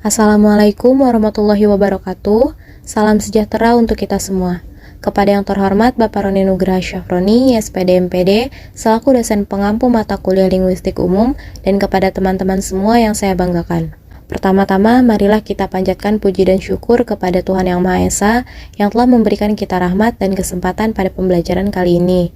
Assalamualaikum warahmatullahi wabarakatuh. Salam sejahtera untuk kita semua. Kepada yang terhormat Bapak Roni Nugraha Syafroni, SPD MPD, selaku dosen pengampu mata kuliah linguistik umum, dan kepada teman-teman semua yang saya banggakan. Pertama-tama, marilah kita panjatkan puji dan syukur kepada Tuhan Yang Maha Esa yang telah memberikan kita rahmat dan kesempatan pada pembelajaran kali ini.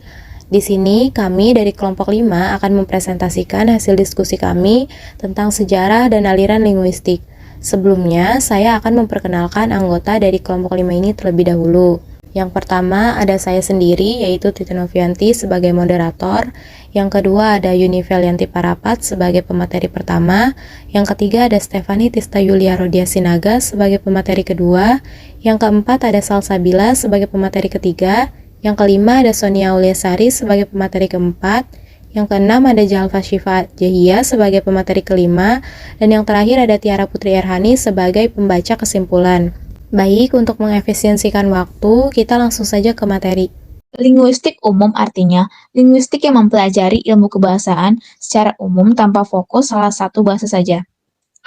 Di sini, kami dari kelompok 5 akan mempresentasikan hasil diskusi kami tentang sejarah dan aliran linguistik. Sebelumnya, saya akan memperkenalkan anggota dari kelompok 5 ini terlebih dahulu. Yang pertama ada saya sendiri, yaitu Titi Novianti sebagai moderator. Yang kedua ada Yuni Felianti Parapat sebagai pemateri pertama. Yang ketiga ada Stefani Tista Yulia Rodia Sinaga sebagai pemateri kedua. Yang keempat ada Salsabila sebagai pemateri ketiga. Yang kelima ada Sonia Auliasari sebagai pemateri keempat. Yang keenam ada Jalfa Syifa Jahia sebagai pemateri kelima. Dan yang terakhir ada Tiara Putri Erhani sebagai pembaca kesimpulan. Baik, untuk mengefisiensikan waktu, kita langsung saja ke materi. Linguistik umum artinya linguistik yang mempelajari ilmu kebahasaan secara umum tanpa fokus salah satu bahasa saja.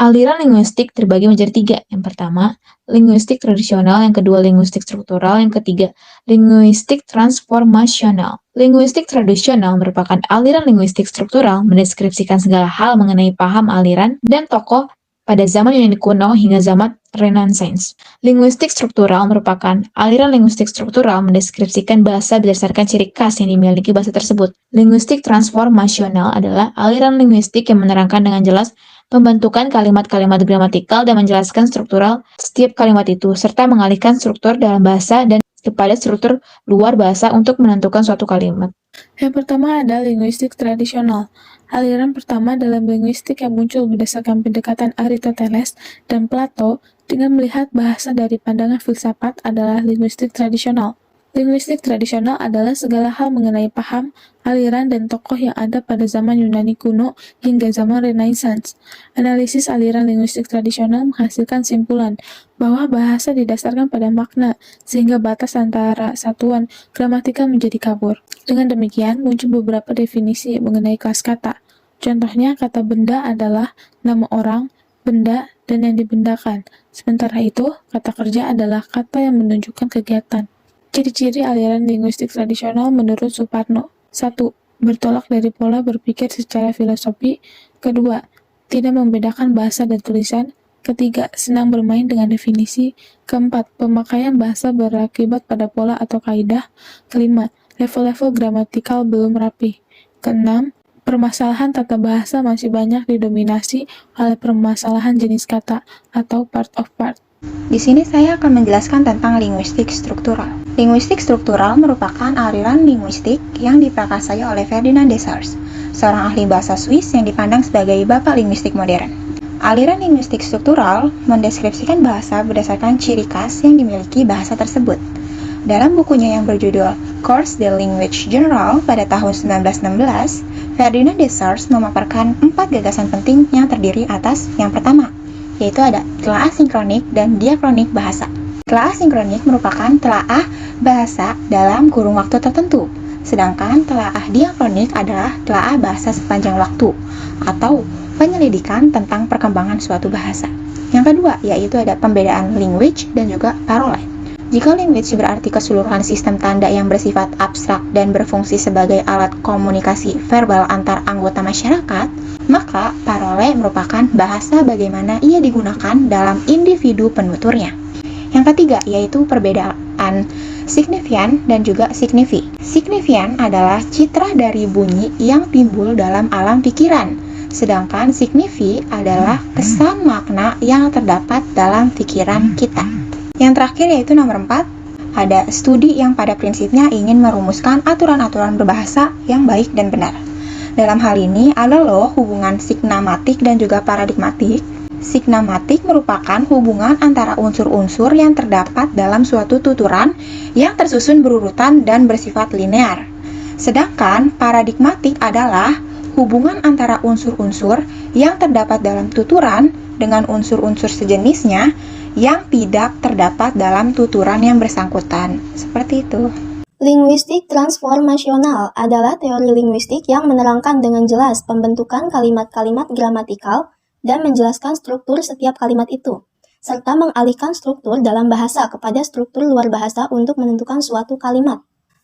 Aliran linguistik terbagi menjadi 3. Yang pertama, linguistik tradisional. Yang kedua, linguistik struktural. Yang ketiga, linguistik transformasional. Linguistik tradisional merupakan aliran linguistik struktural, mendeskripsikan segala hal mengenai paham aliran dan tokoh pada zaman Yunani kuno hingga zaman Renaissance. Linguistik struktural merupakan aliran linguistik struktural mendeskripsikan bahasa berdasarkan ciri khas yang dimiliki bahasa tersebut. Linguistik transformasional adalah aliran linguistik yang menerangkan dengan jelas pembentukan kalimat-kalimat gramatikal dan menjelaskan struktural setiap kalimat itu, serta mengalihkan struktur dalam bahasa dan kepada struktur luar bahasa untuk menentukan suatu kalimat. Yang pertama ada linguistik tradisional. Aliran pertama dalam linguistik yang muncul berdasarkan pendekatan Aristoteles dan Plato dengan melihat bahasa dari pandangan filsafat adalah linguistik tradisional. Linguistik tradisional adalah segala hal mengenai paham, aliran, dan tokoh yang ada pada zaman Yunani kuno hingga zaman Renaissance. Analisis aliran linguistik tradisional menghasilkan simpulan bahwa bahasa didasarkan pada makna, sehingga batas antara satuan gramatikal menjadi kabur. Dengan demikian, muncul beberapa definisi mengenai kelas kata. Contohnya, kata benda adalah nama orang, benda, dan yang dibendakan. Sementara itu, kata kerja adalah kata yang menunjukkan kegiatan. Ciri-ciri aliran linguistik tradisional menurut Suparno. 1. Bertolak dari pola berpikir secara filosofi. Kedua, tidak membedakan bahasa dan tulisan. Ketiga, senang bermain dengan definisi. Keempat, pemakaian bahasa berakibat pada pola atau kaidah. Kelima, level-level gramatikal belum rapi. Keenam, permasalahan tata bahasa masih banyak didominasi oleh permasalahan jenis kata atau part of part. Di sini saya akan menjelaskan tentang linguistik struktural. Linguistik struktural merupakan aliran linguistik yang diprakarsai oleh Ferdinand Desargues, seorang ahli bahasa Swiss yang dipandang sebagai bapak linguistik modern. Aliran linguistik struktural mendeskripsikan bahasa berdasarkan ciri khas yang dimiliki bahasa tersebut. Dalam bukunya yang berjudul Cours de Language General pada tahun 1916, Ferdinand Desargues memaparkan 4 gagasan penting yang terdiri atas yang pertama, yaitu ada telaah sinkronik dan diakronik bahasa. Telaah sinkronik merupakan telaah bahasa dalam kurun waktu tertentu, sedangkan telaah diakronik adalah telaah bahasa sepanjang waktu, atau penyelidikan tentang perkembangan suatu bahasa. Yang kedua, yaitu ada pembedaan language dan juga parole. Jika language berarti keseluruhan sistem tanda yang bersifat abstrak dan berfungsi sebagai alat komunikasi verbal antar anggota masyarakat, maka parole merupakan bahasa bagaimana ia digunakan dalam individu penuturnya. Yang ketiga, yaitu perbedaan signifian dan juga signifi. Signifian adalah citra dari bunyi yang timbul dalam alam pikiran, sedangkan signifi adalah kesan makna yang terdapat dalam pikiran kita. Yang terakhir yaitu nomor 4, ada studi yang pada prinsipnya ingin merumuskan aturan-aturan berbahasa yang baik dan benar. Dalam hal ini ada loh hubungan signamatik dan juga paradigmatik. Signamatik merupakan hubungan antara unsur-unsur yang terdapat dalam suatu tuturan yang tersusun berurutan dan bersifat linear. Sedangkan paradigmatik adalah hubungan antara unsur-unsur yang terdapat dalam tuturan dengan unsur-unsur sejenisnya yang tidak terdapat dalam tuturan yang bersangkutan. Seperti itu. Linguistik transformasional adalah teori linguistik yang menerangkan dengan jelas pembentukan kalimat-kalimat gramatikal dan menjelaskan struktur setiap kalimat itu, serta mengalihkan struktur dalam bahasa kepada struktur luar bahasa untuk menentukan suatu kalimat.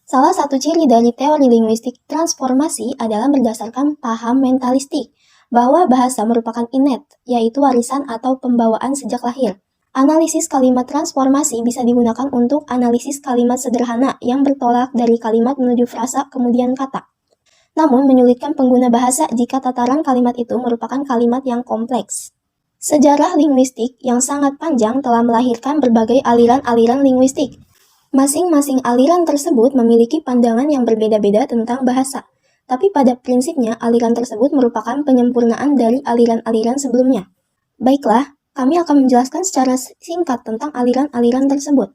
Salah satu ciri dari teori linguistik transformasi adalah berdasarkan paham mentalistik, bahwa bahasa merupakan innate, yaitu warisan atau pembawaan sejak lahir. Analisis kalimat transformasi bisa digunakan untuk analisis kalimat sederhana yang bertolak dari kalimat menuju frasa kemudian kata. Namun menyulitkan pengguna bahasa jika tataran kalimat itu merupakan kalimat yang kompleks. Sejarah linguistik yang sangat panjang telah melahirkan berbagai aliran-aliran linguistik. Masing-masing aliran tersebut memiliki pandangan yang berbeda-beda tentang bahasa, tapi pada prinsipnya aliran tersebut merupakan penyempurnaan dari aliran-aliran sebelumnya. Baiklah, kami akan menjelaskan secara singkat tentang aliran-aliran tersebut.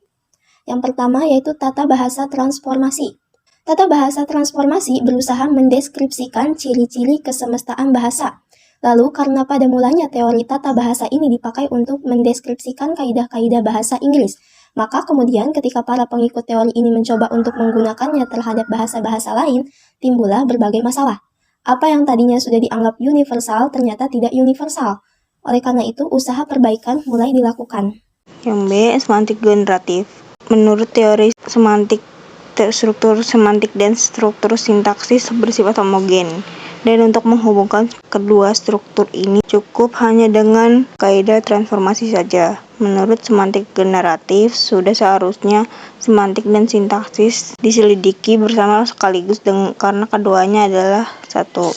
Yang pertama yaitu tata bahasa transformasi. Tata bahasa transformasi berusaha mendeskripsikan ciri-ciri kesemestaan bahasa. Lalu, karena pada mulanya teori tata bahasa ini dipakai untuk mendeskripsikan kaidah-kaidah bahasa Inggris, maka kemudian ketika para pengikut teori ini mencoba untuk menggunakannya terhadap bahasa-bahasa lain, timbullah berbagai masalah. Apa yang tadinya sudah dianggap universal ternyata tidak universal. Oleh karena itu, usaha perbaikan mulai dilakukan. Yang B. Semantik generatif. Menurut teori semantik, struktur semantik dan struktur sintaksis bersifat homogen. Dan untuk menghubungkan kedua struktur ini cukup hanya dengan kaidah transformasi saja. Menurut semantik generatif, sudah seharusnya semantik dan sintaksis diselidiki bersama sekaligus karena keduanya adalah satu.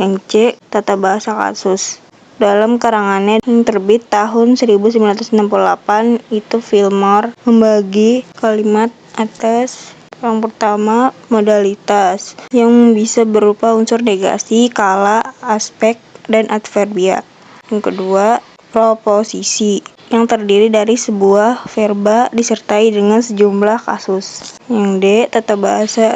Yang C. Tata bahasa kasus. Dalam karangannya yang terbit tahun 1968, itu Fillmore membagi kalimat atas yang pertama, modalitas, yang bisa berupa unsur negasi, kala, aspek, dan adverbia. Yang kedua, proposisi, yang terdiri dari sebuah verba disertai dengan sejumlah kasus. Yang D. Tata bahasa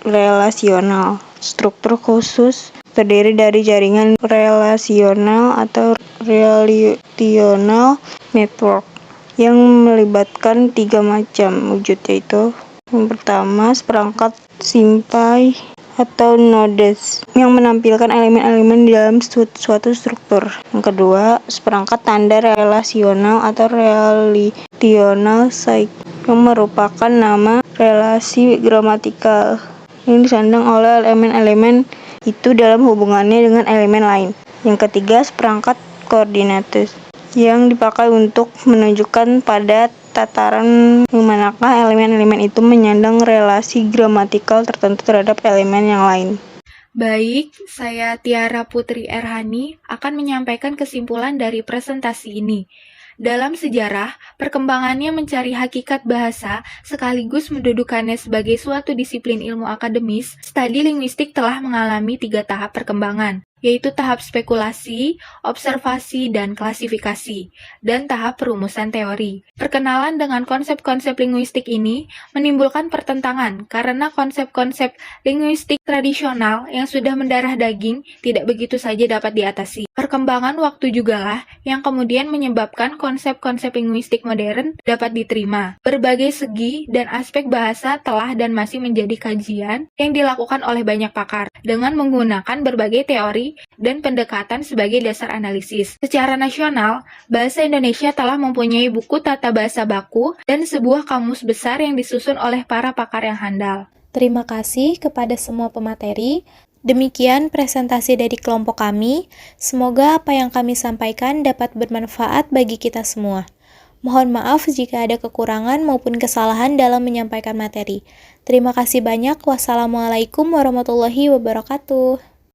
relasional. Struktur khusus terdiri dari jaringan relasional atau relational network yang melibatkan 3 macam wujud, yaitu yang pertama, seperangkat simpai atau nodes yang menampilkan elemen-elemen di dalam suatu struktur. Yang kedua, seperangkat tanda relasional atau relational site yang merupakan nama relasi gramatikal yang disandang oleh elemen-elemen itu dalam hubungannya dengan elemen lain. Yang ketiga, seperangkat koordinates yang dipakai untuk menunjukkan pada tataran yang manakah elemen-elemen itu menyandang relasi gramatikal tertentu terhadap elemen yang lain. Baik, saya Tiara Putri Erhani akan menyampaikan kesimpulan dari presentasi ini. Dalam sejarah, perkembangannya mencari hakikat bahasa sekaligus mendudukannya sebagai suatu disiplin ilmu akademis, studi linguistik telah mengalami 3 tahap perkembangan, yaitu tahap spekulasi, observasi, dan klasifikasi, dan tahap perumusan teori. Perkenalan dengan konsep-konsep linguistik ini menimbulkan pertentangan karena konsep-konsep linguistik tradisional yang sudah mendarah daging tidak begitu saja dapat diatasi. Perkembangan waktu jugalah yang kemudian menyebabkan konsep-konsep linguistik modern dapat diterima. Berbagai segi dan aspek bahasa telah dan masih menjadi kajian yang dilakukan oleh banyak pakar dengan menggunakan berbagai teori dan pendekatan sebagai dasar analisis. Secara nasional, bahasa Indonesia telah mempunyai buku tata bahasa baku dan sebuah kamus besar yang disusun oleh para pakar yang handal. Terima kasih kepada semua pemateri. Demikian presentasi dari kelompok kami. Semoga apa yang kami sampaikan dapat bermanfaat bagi kita semua. Mohon maaf jika ada kekurangan maupun kesalahan dalam menyampaikan materi. Terima kasih banyak. Wassalamualaikum warahmatullahi wabarakatuh.